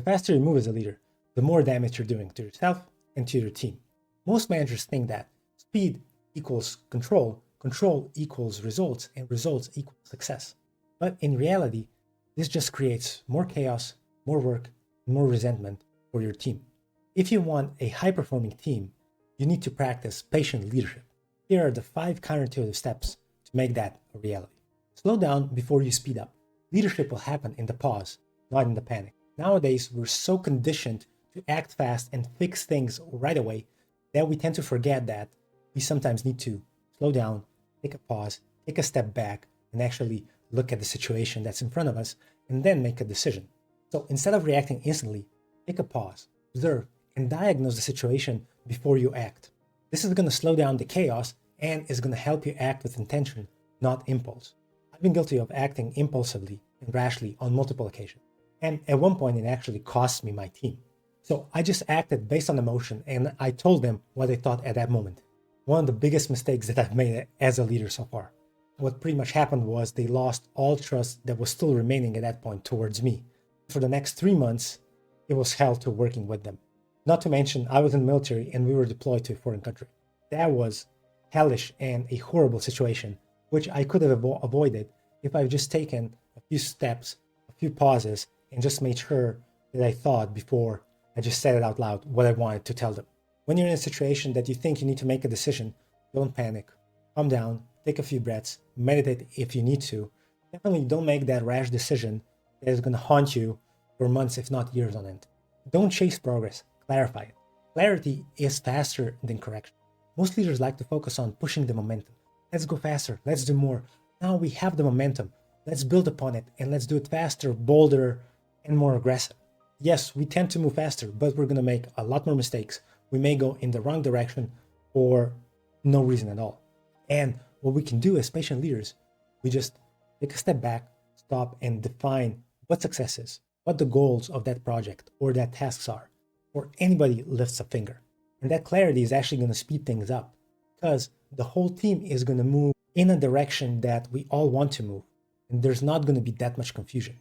faster you move as a leader, the more damage you're doing to yourself and to your team. Most managers think that speed equals control, control equals results, and results equal success. But in reality, this just creates more chaos, more work, and more resentment for your team. If you want a high-performing team, you need to practice patient leadership. Here are the 5 counterintuitive steps to make that a reality. Slow down before you speed up. Leadership will happen in the pause, not in the panic. Nowadays, we're so conditioned to act fast and fix things right away that we tend to forget that we sometimes need to slow down, take a pause, take a step back, and actually look at the situation that's in front of us and then make a decision. So instead of reacting instantly, take a pause, observe, and diagnose the situation before you act. This is going to slow down the chaos and is going to help you act with intention, not impulse. I've been guilty of acting impulsively and rashly on multiple occasions. And at one point, it actually cost me my team. So I just acted based on emotion and I told them what I thought at that moment. One of the biggest mistakes that I've made as a leader so far. What pretty much happened was they lost all trust that was still remaining at that point towards me. For the next 3 months, it was hell to working with them. Not to mention, I was in the military and we were deployed to a foreign country. That was hellish and a horrible situation, which I could have avoided if I've just taken a few steps, a few pauses, and just made sure that I thought before I just said it out loud what I wanted to tell them. When you're in a situation that you think you need to make a decision, don't panic. Calm down, take a few breaths, meditate if you need to. Definitely don't make that rash decision that is going to haunt you for months, if not years on end. Don't chase progress, clarify it. Clarity is faster than correction. Most leaders like to focus on pushing the momentum. Let's go faster, let's do more. Now we have the momentum. Let's build upon it and let's do it faster, bolder, and more aggressive. Yes, we tend to move faster, but we're going to make a lot more mistakes. We may go in the wrong direction for no reason at all. And what we can do as patient leaders, we just take a step back, stop, and define what success is, what the goals of that project or that tasks are, before anybody lifts a finger. And that clarity is actually going to speed things up because the whole team is going to move in a direction that we all want to move. And there's not going to be that much confusion.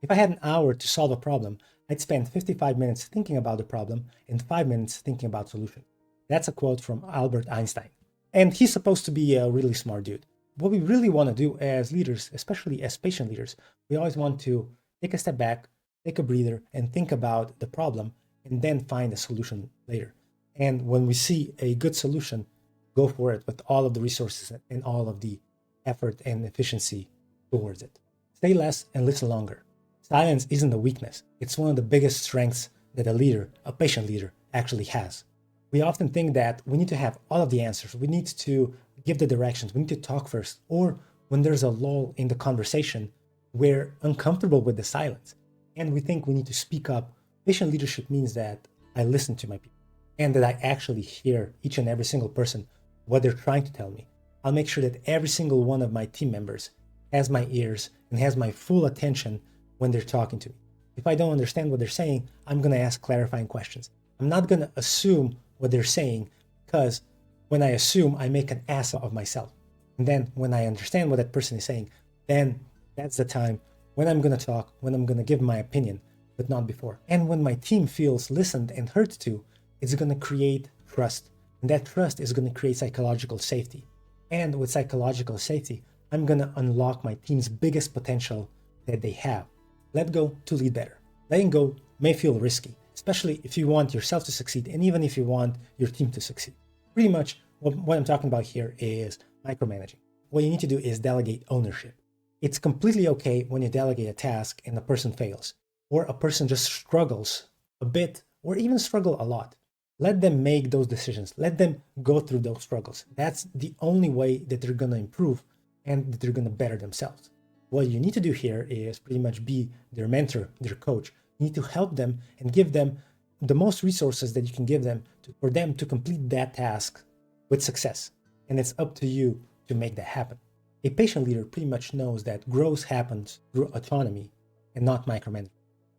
If I had an hour to solve a problem, I'd spend 55 minutes thinking about the problem and 5 minutes thinking about solution. That's a quote from Albert Einstein. And he's supposed to be a really smart dude. What we really want to do as leaders, especially as patient leaders, we always want to take a step back, take a breather, and think about the problem, and then find a solution later. And when we see a good solution, go for it with all of the resources and all of the effort and efficiency towards it. Stay less and listen longer. Silence isn't a weakness. It's one of the biggest strengths that a leader, a patient leader, actually has. We often think that we need to have all of the answers. We need to give the directions. We need to talk first. Or when there's a lull in the conversation, we're uncomfortable with the silence. And we think we need to speak up. Patient leadership means that I listen to my people and that I actually hear each and every single person, what they're trying to tell me. I'll make sure that every single one of my team members has my ears and has my full attention when they're talking to me. If I don't understand what they're saying, I'm going to ask clarifying questions. I'm not going to assume what they're saying because when I assume, I make an ass of myself. And then when I understand what that person is saying, then that's the time when I'm going to talk, when I'm going to give my opinion, but not before. And when my team feels listened and heard to, it's going to create trust. And that trust is going to create psychological safety. And with psychological safety, I'm going to unlock my team's biggest potential that they have. Let go to lead better. Letting go may feel risky, especially if you want yourself to succeed and even if you want your team to succeed. Pretty much what I'm talking about here is micromanaging. What you need to do is delegate ownership. It's completely okay when you delegate a task and a person fails, or a person just struggles a bit, or even struggle a lot. Let them make those decisions. Let them go through those struggles. That's the only way that they're going to improve and that they're going to better themselves. What you need to do here is pretty much be their mentor, their coach. You need to help them and give them the most resources that you can give them for them to complete that task with success. And it's up to you to make that happen. A patient leader pretty much knows that growth happens through autonomy and not micromanagement.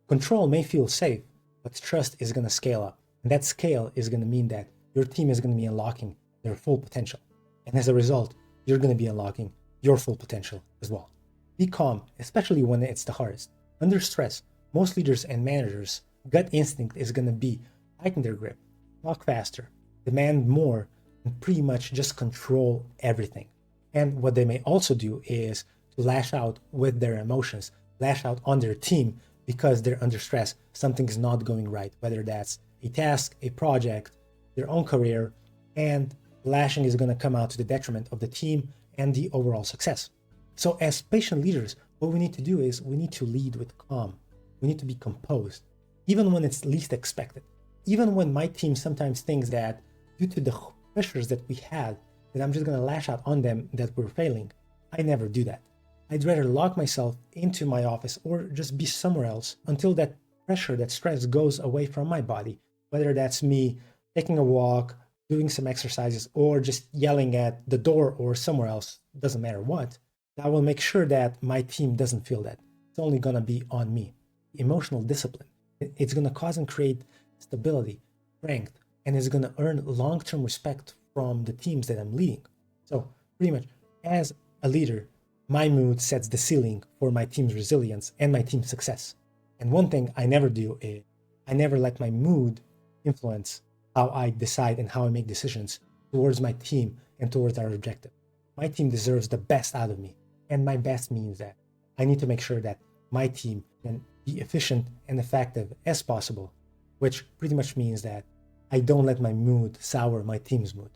Control may feel safe, but trust is going to scale up. And that scale is going to mean that your team is going to be unlocking their full potential. And as a result, you're going to be unlocking your full potential as well. Be calm, especially when it's the hardest. Under stress, most leaders and managers gut instinct is going to be tighten their grip, talk faster, demand more, and pretty much just control everything. And what they may also do is to lash out with their emotions, lash out on their team because they're under stress. Something's not going right, whether that's a task, a project, their own career, and lashing is going to come out to the detriment of the team and the overall success. So as patient leaders, what we need to do is we need to lead with calm. We need to be composed, even when it's least expected. Even when my team sometimes thinks that due to the pressures that we had, that I'm just going to lash out on them that we're failing. I never do that. I'd rather lock myself into my office or just be somewhere else until that pressure, that stress goes away from my body, whether that's me taking a walk, doing some exercises, or just yelling at the door or somewhere else, doesn't matter what. I will make sure that my team doesn't feel that. It's only going to be on me. Emotional discipline. It's going to cause and create stability, strength, and it's going to earn long-term respect from the teams that I'm leading. So pretty much as a leader, my mood sets the ceiling for my team's resilience and my team's success. And one thing I never do is I never let my mood influence how I decide and how I make decisions towards my team and towards our objective. My team deserves the best out of me. And my best means that I need to make sure that my team can be efficient and effective as possible, which pretty much means that I don't let my mood sour my team's mood.